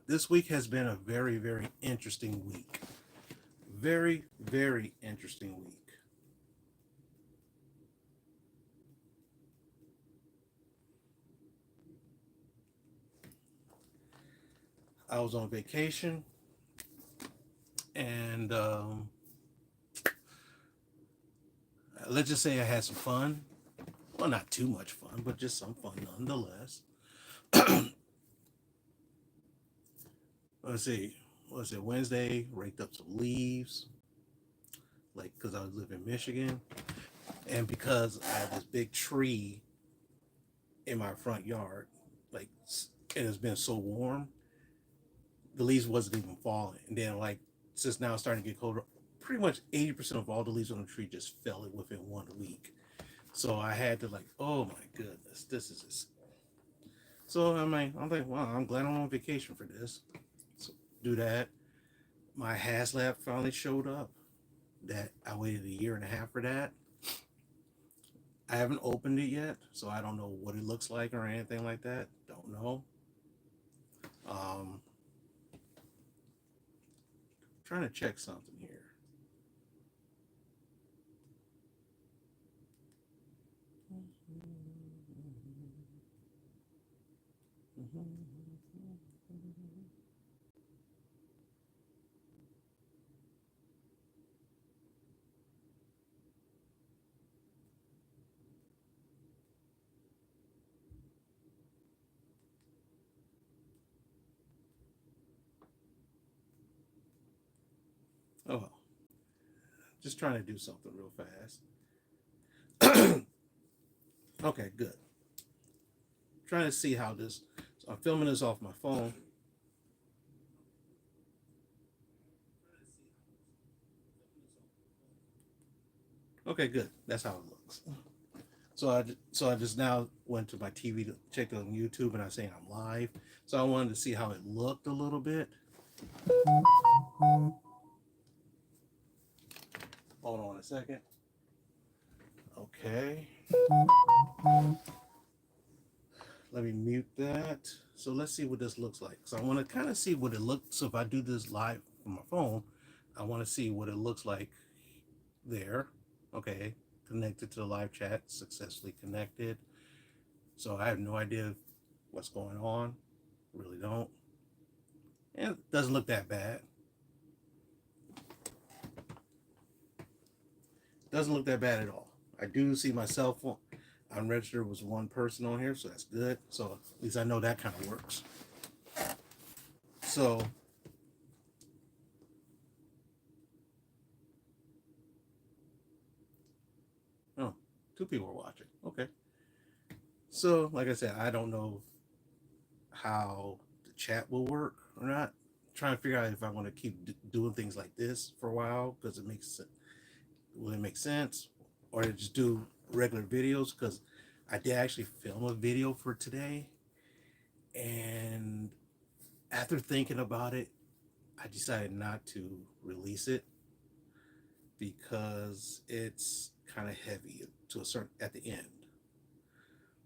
This week has been a very, very interesting week. Very, very interesting week. I was on vacation and let's just say I had some fun. Well, not too much fun, but just some fun nonetheless. Let's see. Was it Wednesday? Raked up some leaves, like because I live in Michigan, and because I have this big tree in my front yard, like, and it's been so warm, the leaves wasn't even falling. And then, like, since now it's starting to get colder, pretty much 80% of all the leaves on the tree just fell within 1 week. So I had to, like, oh my goodness, this is just. So I'm like, wow, I'm glad I'm on vacation for this. So do that. My HasLab finally showed up. That I waited a year and a half for that. I haven't opened it yet, so I don't know what it looks like or anything like that. Don't know. Um, Trying to check something here. Oh, well, just trying to do something real fast. Okay, good. Trying to see how this. So I'm filming this off my phone. Okay, good. That's how it looks. So I just now went to my TV to check it on YouTube, and I'm saying I'm live. So I wanted to see how it looked a little bit. Hold on a second. Okay. Let me mute that. So let's see what this looks like. So I want to kind of see what it looks. So if I do this live from my phone, I want to see what it looks like there. Okay. Connected to the live chat, successfully connected. So I have no idea what's going on. Really don't. And it doesn't look that bad. Doesn't look that bad at all. I do see my cell phone. I'm registered with one person on here, so that's good. So at least I know that kind of works. So oh, two people are watching. Okay. So like I said, I don't know how the chat will work or not. Trying to figure out if I want to keep doing things like this for a while because it makes will it make sense, or to just do regular videos because I did actually film a video for today, and after thinking about it, I decided not to release it because it's kind of heavy to a certain at the end.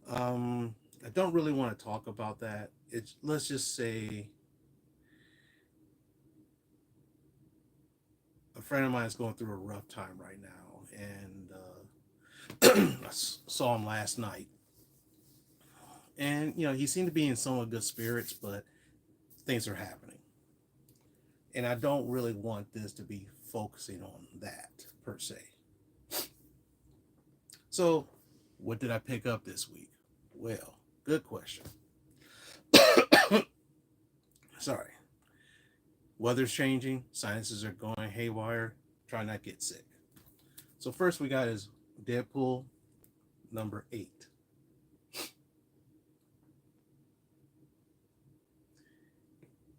I don't really want to talk about that. It's let's just say a friend of mine is going through a rough time right now, and I saw him last night, and he seemed to be in somewhat good spirits, but things are happening, and I don't really want this to be focusing on that per se. So, what did I pick up this week? Well, good question. Sorry. Weather's changing, sinuses are going haywire. Try not to get sick. So first we got is Deadpool number 8.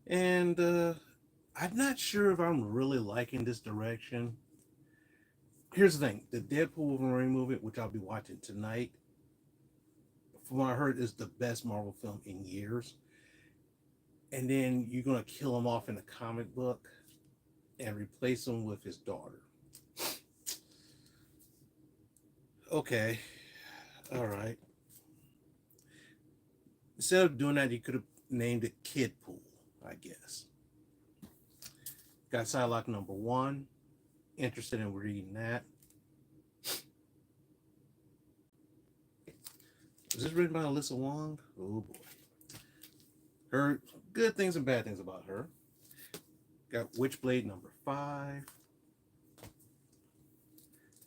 And I'm not sure if I'm really liking this direction. Here's the thing: the Deadpool Wolverine movie, which I'll be watching tonight, from what I heard, is the best Marvel film in years. And then you're gonna kill him off in a comic book and replace him with his daughter. Okay, all right. Instead of doing that, you could have named it Kid Pool. I guess. Got Psylocke #1. Interested in reading that. Is this written by Alyssa Wong? Oh boy. Her good things and bad things about her. Got Witchblade #5.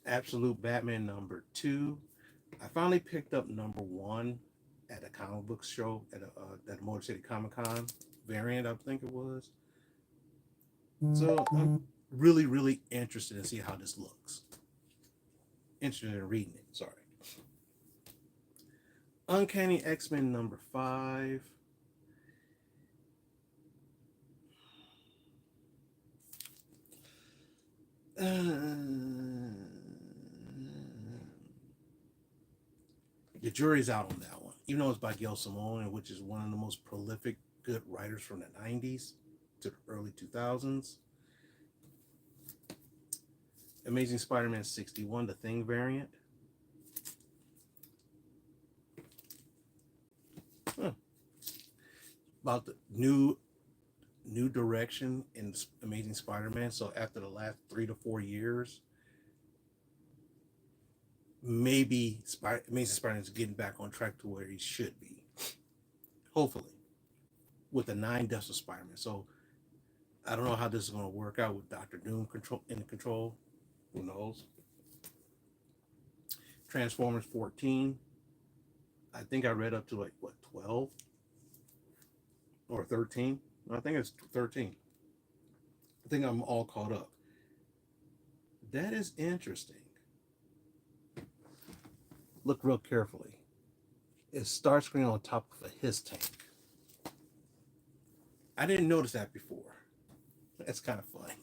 Absolute Batman #2. I finally picked up #1 at a comic book show at Motor City Comic Con variant, I think it was. So I'm really, really interested to see how this looks. Interested in reading it. Sorry. Uncanny X-Men #5. The jury's out on that one. Even though it's by Gail Simone, which is one of the most prolific good writers from the 90s to the early 2000s. Amazing Spider-Man 61, the Thing variant. About the new direction in Amazing Spider-Man. So after the last 3 to 4 years, maybe Amazing Spider-Man is getting back on track to where he should be. Hopefully. With the 9 Deaths of Spider-Man. So I don't know how this is going to work out with Doctor Doom in control. Who knows? Transformers 14. I think I read up to 12 or 13. I think it's 13. I think I'm all caught up. That is interesting. Look real carefully. It's Starscream on top of his tank. I didn't notice that before. That's kind of funny.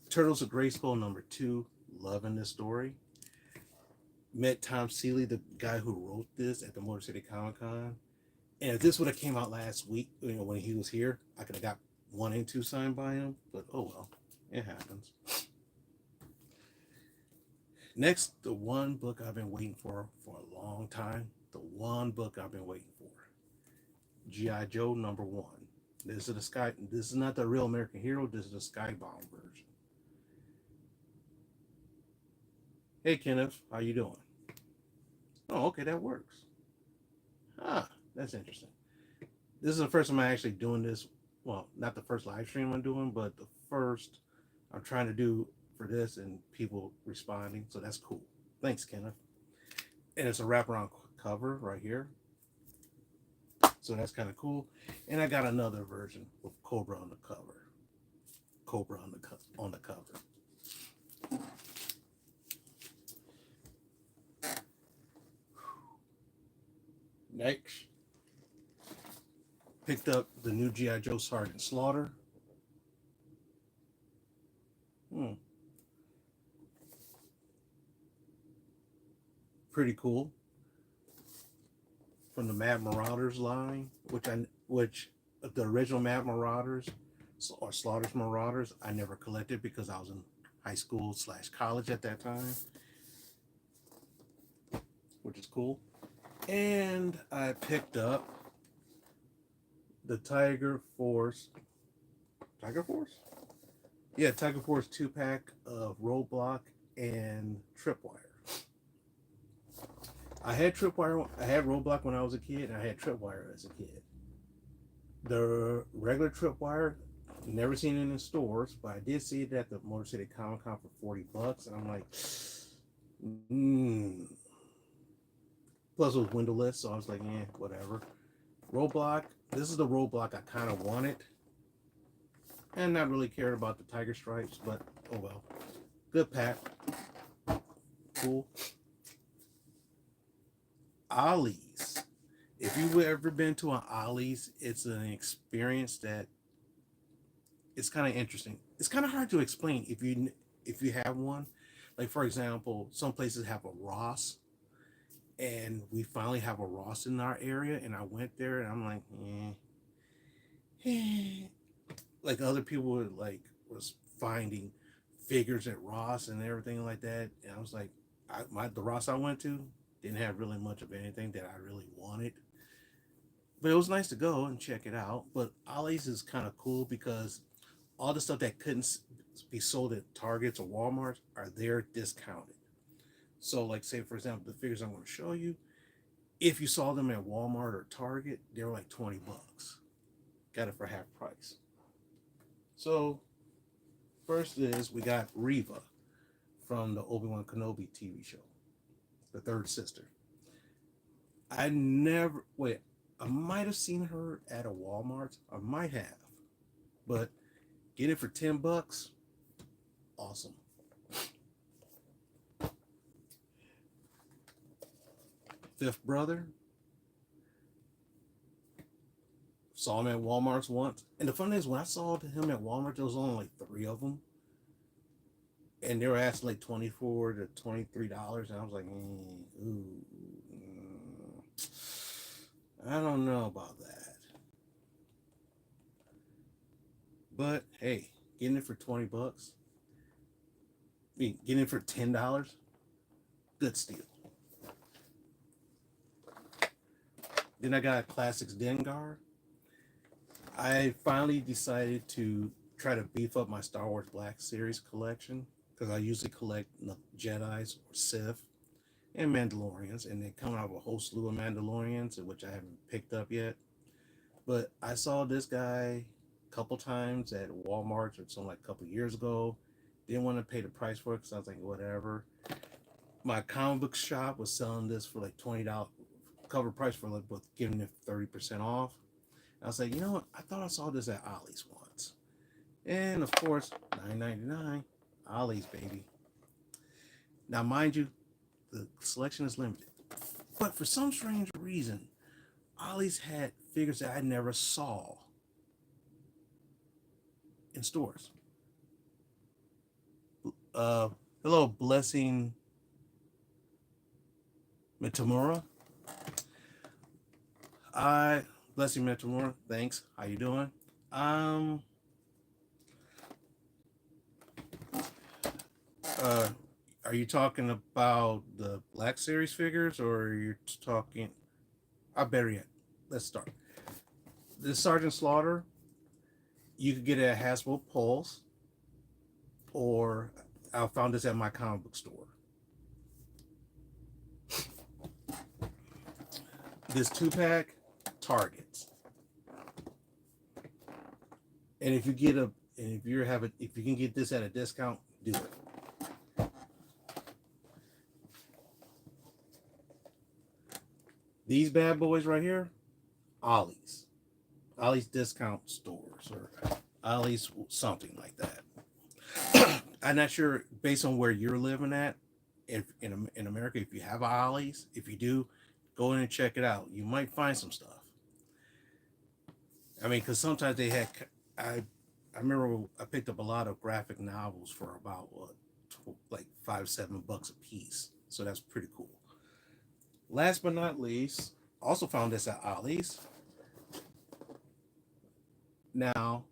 Turtles of Grayskull #2. Loving this story. Met Tom Seeley, the guy who wrote this at the Motor City Comic Con. And if this would have came out last week, when he was here, I could have got 1 and 2 signed by him. But oh well, it happens. Next, the one book I've been waiting for a long time. The one book I've been waiting for. G.I. Joe #1. This is not the real American Hero. This is the Skybound version. Hey Kenneth, how you doing? Oh, okay, that works. That's interesting. This is the first time I'm actually doing this. Well, not the first live stream I'm doing, but the first I'm trying to do for this and people responding. So that's cool. Thanks, Kenneth. And it's a wraparound cover right here. So that's kind of cool. And I got another version with Cobra on the cover. Cobra on the cover. Next, picked up the new G.I. Joe Sergeant Slaughter. Pretty cool. From the Mad Marauders line, which the original Mad Marauders or Slaughter's Marauders, I never collected because I was in high school / college at that time, which is cool. And I picked up the Tiger Force. Yeah, Tiger Force 2-pack of Roadblock and Tripwire. I had Roadblock when I was a kid, and I had Tripwire as a kid. The regular Tripwire, never seen it in stores, but I did see it at the Motor City Comic Con for $40, and I'm like, Plus it was windowless, so I was like, whatever. Roadblock, this is the Roadblock I kind of wanted. And not really cared about the tiger stripes, but oh well. Good pack. Cool. Ollie's. If you've ever been to an Ollie's, it's an experience that it's kind of interesting. It's kind of hard to explain if you have one. Like for example, some places have a Ross, and we finally have a Ross in our area, and I went there and I'm like, like other people was finding figures at Ross and everything like that, and I was like, the Ross I went to didn't have really much of anything that I really wanted. But it was nice to go and check it out. But Ollie's is kind of cool because all the stuff that couldn't be sold at Targets or Walmart are there discounted. So, like, say for example, the figures I'm going to show you, if you saw them at Walmart or Target, they were like $20. Got it for half price. So, first is we got Reva from the Obi-Wan Kenobi TV show, the third sister. I never wait. I might have seen her at a Walmart. I might have, but get it for $10. Awesome. Fifth brother. Saw him at Walmart's once, and the funny is when I saw him at Walmart, there was only like three of them, and they were asking like $24 to $23, and I was like, ooh, I don't know about that. But hey, getting it for $20, getting it for $10, good steal. Then I got Classics Dengar. I finally decided to try to beef up my Star Wars Black Series collection because I usually collect Jedi's or Sith and Mandalorians, and they come out with a whole slew of Mandalorians, which I haven't picked up yet. But I saw this guy a couple times at Walmart or something like a couple years ago. Didn't want to pay the price for it because I was like, whatever. My comic book shop was selling this for like $20 cover price for like both giving it 30% off. I was like, you know what? I thought I saw this at Ollie's once. And of course, $9.99, Ollie's, baby. Now, mind you, the selection is limited. But for some strange reason, Ollie's had figures that I never saw in stores. Hello, Blessing Mitamura. Blessing Mitamura, thanks. How you doing? Um, are you talking about the Black Series figures, or are you talking? I better yet. Let's start. The Sergeant Slaughter, you could get it at Hasbro Pulse, or I found this at my comic book store. This 2-pack, Targets. And if you get a, and if you have it, if you can get this at a discount, do it. These bad boys right here, Ollie's discount stores or Ollie's something like that. I'm not sure based on where you're living at. If in America, if you have Ollie's, if you do, go in and check it out. You might find some stuff. I mean, because sometimes they had. I remember I picked up a lot of graphic novels for about like $5-7 a piece. So that's pretty cool. Last but not least, also found this at Ollie's. Now,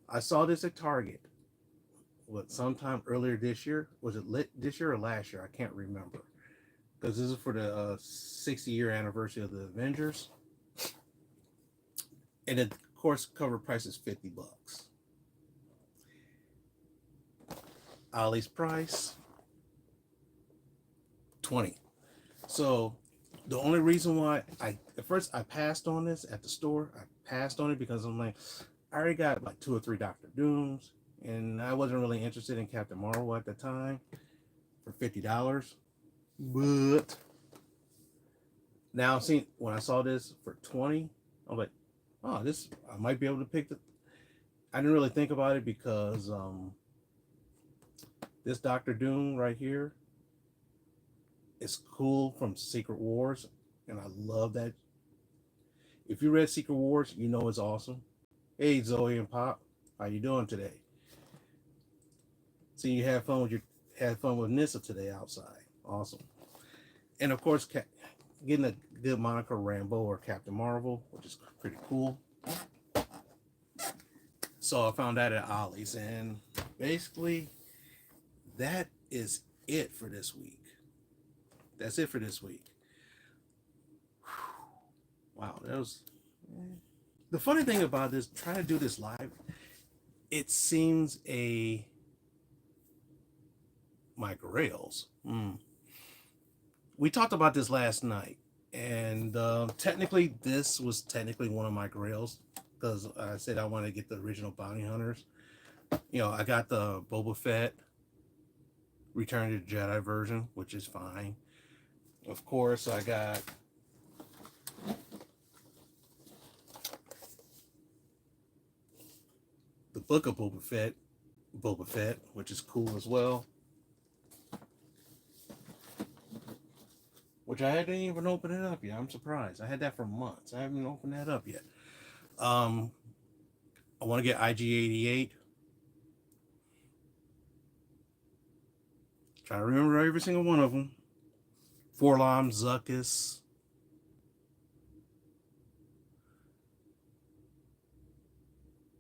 I saw this at Target. Sometime earlier this year? Was it this year or last year? I can't remember. Because this is for the 60-year anniversary of the Avengers. And of course, cover price is $50. Ollie's price, $20. So the only reason why at first I passed on this at the store, I passed on it because I'm like, I already got like 2 or 3 Doctor Dooms, and I wasn't really interested in Captain Marvel at the time for $50. But now when I saw this for $20, I'm like, oh, this I might be able to pick the. I didn't really think about it because this Doctor Doom right here is cool from Secret Wars, and I love that. If you read Secret Wars, you know it's awesome. Hey, Zoe and Pop, how you doing today? So you had fun with Nissa today outside. Awesome. And of course, getting a good moniker Rambo or Captain Marvel, which is pretty cool. So I found that at Ollie's, and basically that is it for this week. That's it for this week. Wow, that was the funny thing about this. Trying to do this live, it seems a my grails. We talked about this last night, and technically, this was technically one of my grails because I said I wanted to get the original Bounty Hunters. I got the Boba Fett Return to the Jedi version, which is fine. Of course, I got the Book of Boba Fett, which is cool as well. Which I hadn't even opened it up yet. I'm surprised. I had that for months. I haven't opened that up yet. Um, I want to get IG-88. Try to remember every single one of them. 4-LOM, Zuckuss,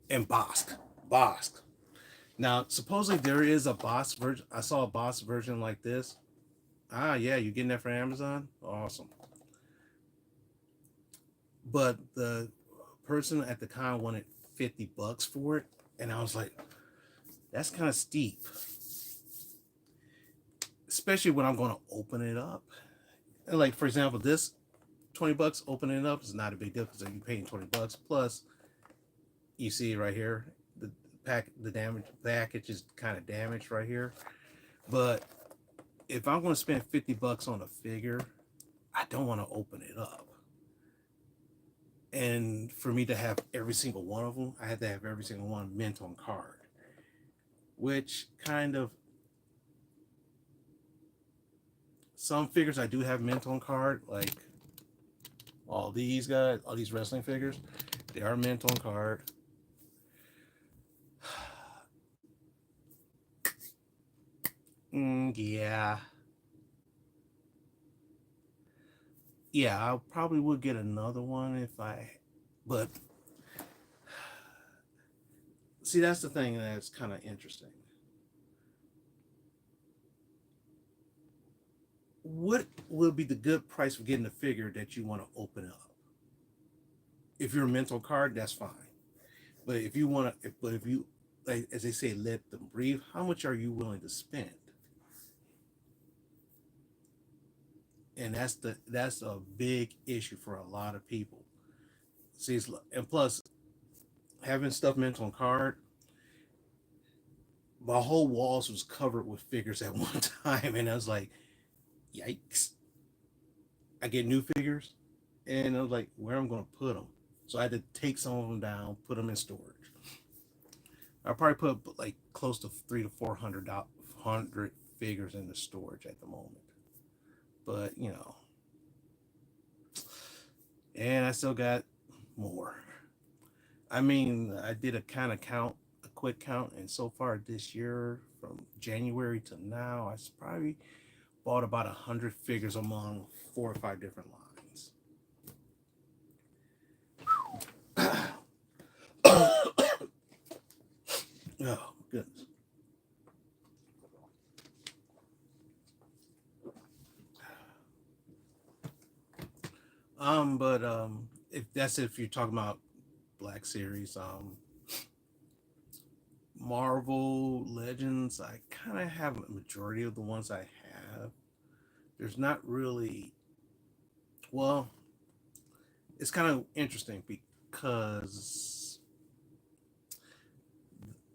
and Bossk. Bossk. Now, supposedly there is a Bossk version. I saw a Bossk version like this. Ah, yeah, you getting that from Amazon? Awesome. But the person at the con wanted $50 for it, and I was like, that's kind of steep. Especially when I'm going to open it up. And like, for example, this $20 opening it up is not a big deal because you're paying $20. Plus, you see right here, the package is kind of damaged right here. But if I'm going to spend $50 on a figure, I don't want to open it up. And for me to have every single one of them, I had to have every single one mint on card, which kind of, some figures I do have mint on card, like all these guys, all these wrestling figures, they are mint on card. Yeah. Yeah, I probably would get another one but see, that's the thing that's kind of interesting. What would be the good price for getting a figure that you want to open up? If you're a mental card, that's fine. But if you want to, but if you, like, as they say, let them breathe, how much are you willing to spend? And that's a big issue for a lot of people. See, and plus having stuff meant on card, my whole walls was covered with figures at one time, and I was like, yikes! I get new figures, and I was like, where am I going to put them? So I had to take some of them down, put them in storage. I probably put like close to 300 to 400 figures in the storage at the moment. But and I still got more. I mean, I did a quick count, and so far this year, from January to now, I probably bought about 100 figures among 4 or 5 different lines. Oh goodness. But if you're talking about Black Series, Marvel Legends, I kind of have a majority of the ones I have. There's not really, well, it's kind of interesting because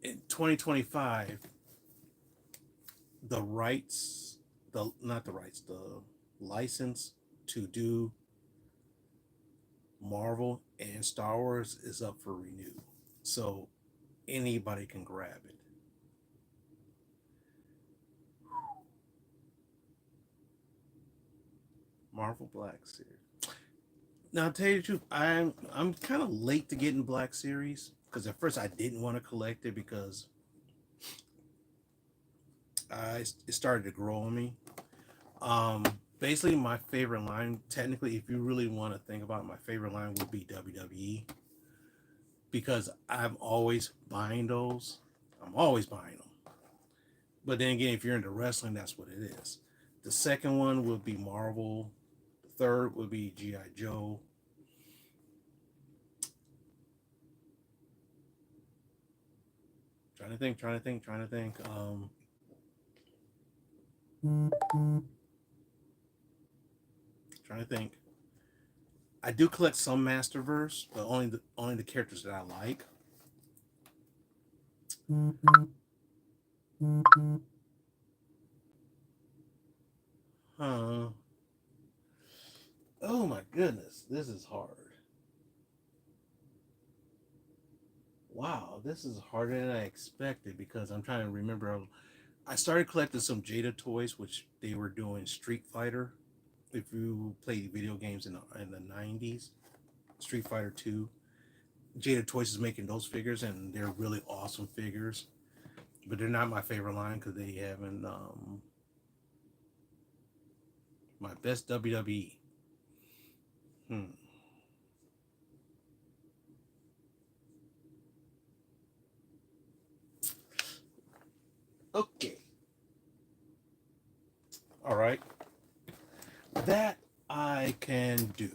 in 2025, the rights, the not the rights, the license to do Marvel and Star Wars is up for renew. So anybody can grab it. Marvel Black Series. Now, to tell you the truth, I'm kind of late to getting Black Series because at first I didn't want to collect it because it started to grow on me. Um, Basically, my favorite line, technically, if you really want to think about it, my favorite line would be WWE because I'm always buying those. I'm always buying them. But then again, if you're into wrestling, that's what it is. The second one would be Marvel. The third would be G.I. Joe. Trying to think. Trying to think. I do collect some Masterverse, but only the characters that I like. Huh. Oh my goodness, this is hard. Wow, this is harder than I expected because I'm trying to remember. I started collecting some Jada toys, which they were doing Street Fighter. If you played video games in the 90s, Street Fighter 2, Jada Toys is making those figures, and they're really awesome figures. But they're not my favorite line because they haven't my best WWE. Hmm. Okay. All right. That I can do.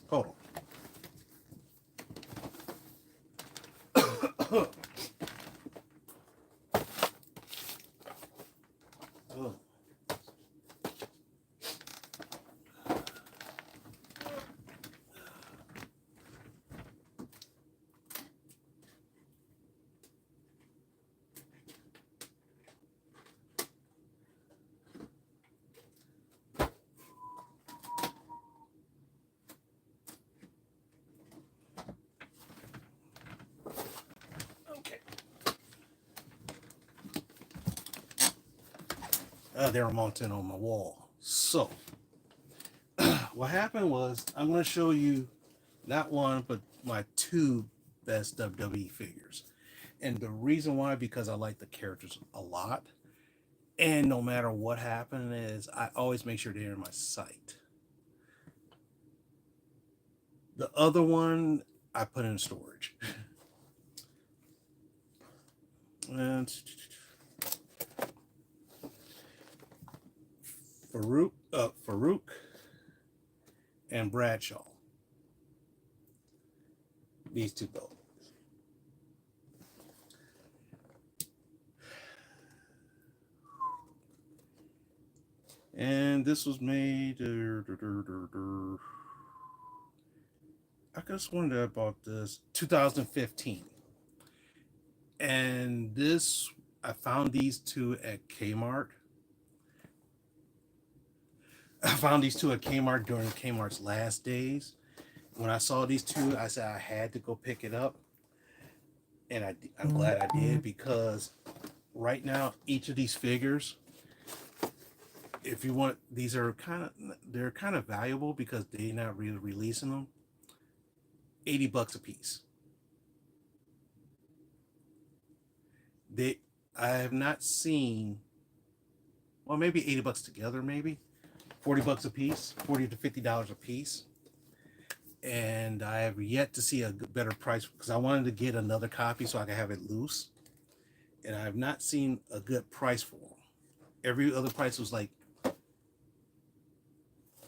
Hold on. Oh. Okay. They're mounted on my wall. So, what happened was, I'm going to show you not one, but my two best WWE figures. And the reason why, because I like the characters a lot. And no matter what happened is, I always make sure they're in my sight. The other one, I put in storage. And Farouk and Bradshaw. These two go. And this was made. I just wondered about this 2015. And this, I found these two at Kmart. I found these two at Kmart during Kmart's last days. When I saw these two, I said I had to go pick it up. And I'm glad I did, because right now, each of these figures, if you want, they're kind of valuable because they're not really releasing them. $80 a piece. They I have not seen, well, maybe $80 together, maybe $40 a piece, $40 to $50 a piece. And I have yet to see a better price, because I wanted to get another copy so I can have it loose. And I have not seen a good price for them. Every other price was like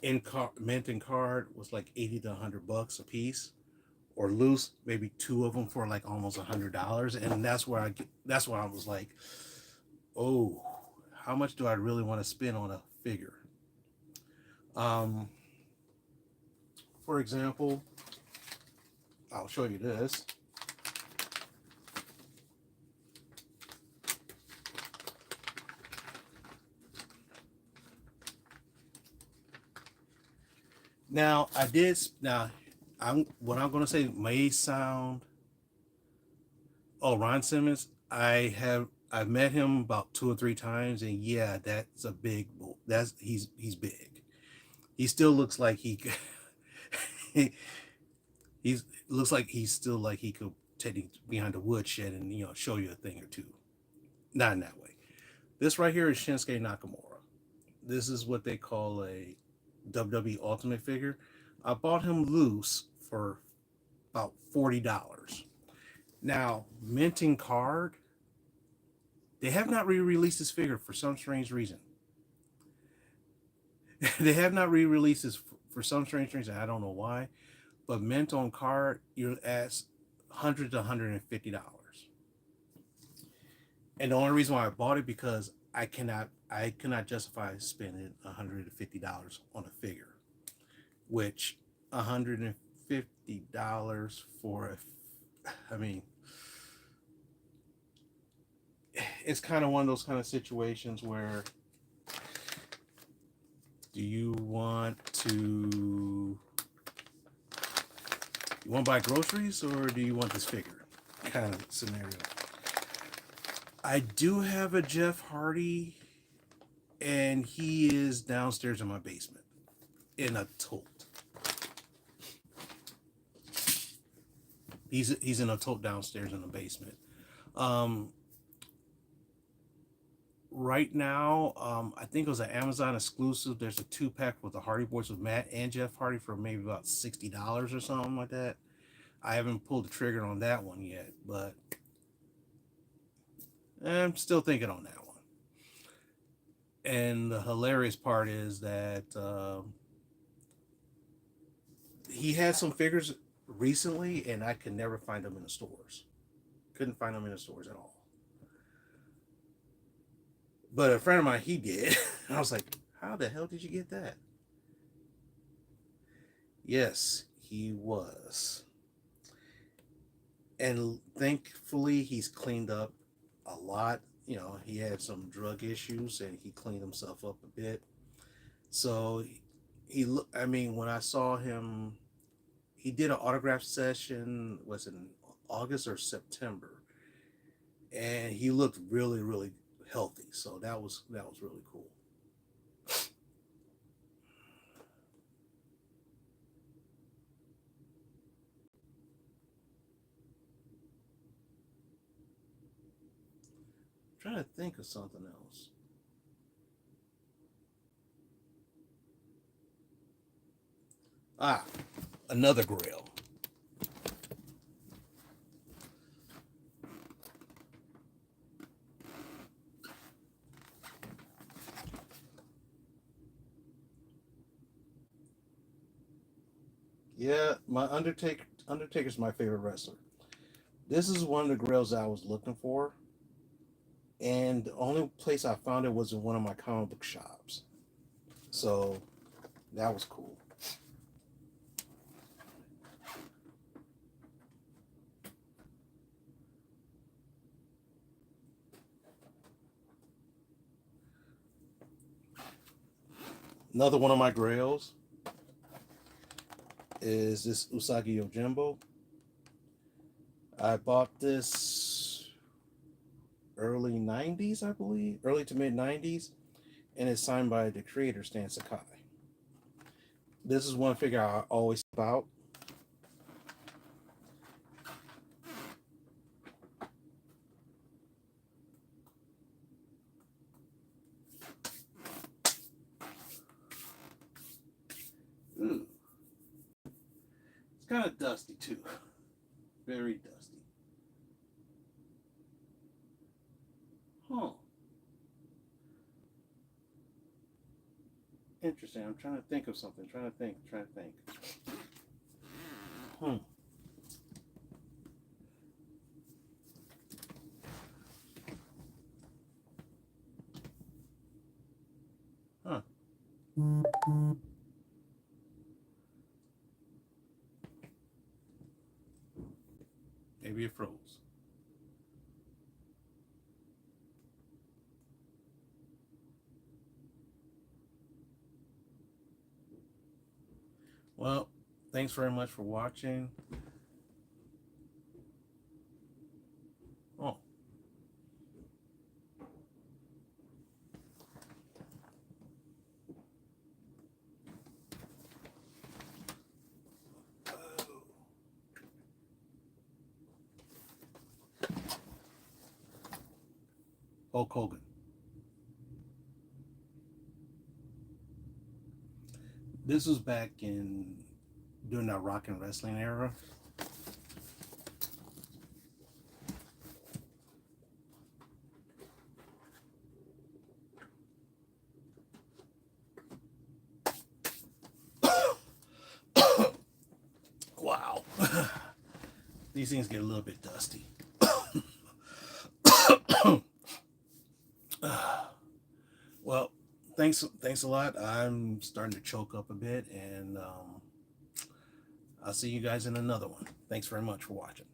mint and card was like 80 to $100 a piece, or loose maybe two of them for like almost $100. And that's where I was like, oh, how much do I really want to spend on a figure? Um, for example, I'll show you this. Now I did. Now what I'm going to say may sound. Oh, Ron Simmons. I've met him about 2 or 3 times, and yeah, that's a big. He's big. He still looks like he he's looks like he's still like he could take you behind the woodshed and show you a thing or two. Not in that way. This right here is Shinsuke Nakamura. This is what they call a WWE Ultimate figure. I bought him loose for about $40. Now, minting card, they have not re-released this figure for some strange reason. They have not re-released this for some strange reason. I don't know why. But mint on card, you're asked $100 to $150. And the only reason why I bought it because I cannot justify spending $150 on a figure, which $150 for I mean, it's kind of one of those kind of situations where do you want to buy groceries or do you want this figure kind of scenario. I do have a Jeff Hardy, and he is downstairs in my basement in a tote. He's in a tote downstairs in the basement. Um, right now, I think it was an Amazon exclusive. There's a 2-pack with the Hardy Boys with Matt and Jeff Hardy for maybe about $60 or something like that. I haven't pulled the trigger on that one yet, but I'm still thinking on that one. And the hilarious part is that he had some figures recently, and I could never find them in the stores. Couldn't find them in the stores at all. But a friend of mine, he did. I was like, how the hell did you get that? Yes, he was. And thankfully, he's cleaned up a lot. You know, he had some drug issues and he cleaned himself up a bit. So I mean, when I saw him, he did an autograph session, was it in August or September? And he looked really, really healthy. So that was really cool. I'm trying to think of something else. Ah, another Grail. Yeah, my Undertaker's my favorite wrestler. This is one of the Grails I was looking for, and the only place I found it was in one of my comic book shops. So that was cool. Another one of my Grails is this Usagi Yojimbo. I bought this early 90s, I believe, early to mid 90s, and it's signed by the creator, Stan Sakai. This is one figure I always about. Ooh, it's kind of dusty too. Very dusty. Huh. Interesting. I'm trying to think of something. Trying to think. Hmm. Huh. Maybe it froze. Well, thanks very much for watching. Oh. Hulk Hogan. This was back in during that rock and wrestling era. Wow. these things get a little bit dusty. Well, thanks a lot. I'm starting to choke up a bit, and I'll see you guys in another one. Thanks very much for watching.